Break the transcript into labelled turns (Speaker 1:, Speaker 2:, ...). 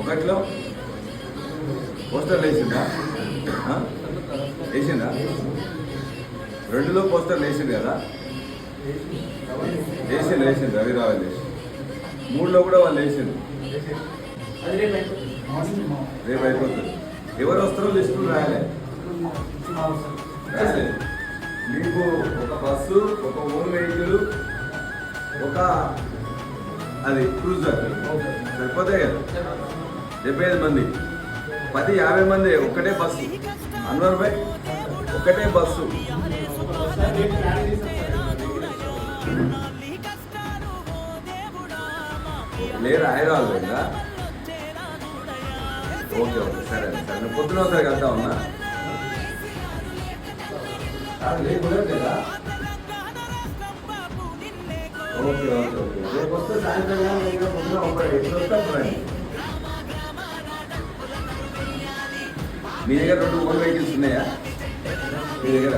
Speaker 1: ఒకటిలో పోస్టర్లు వేసిందా? వేసిందా? రెండులో పోస్టర్లు వేసింది కదా? వేసింది రవిరావు వేసి. మూడులో కూడా వాళ్ళు వేసింది. రేపు అయిపోతుంది. ఎవరు వస్తారో లిస్టులు రాయాలి. మీకు ఒక బస్సు, ఒక ఓన్ వెహికల్, ఒక అది క్రూజర్ సరిపోతాయి కదా. 75 మంది, 50 మంది ఒక్కటే బస్సు. అన్వర్ భాయ్ ఒక్కటే బస్సు. లేదు హైదరాబాద్ లేదా? ఓకే సరే సరే. పొద్దున ఒకసారి వెళ్తా ఉన్నా. లేదా ఓకే రేపు వస్తే సాయంత్రం పొద్దున మీ దగ్గర 2 ఓన్ వెహికల్స్ ఉన్నాయా మీ దగ్గర?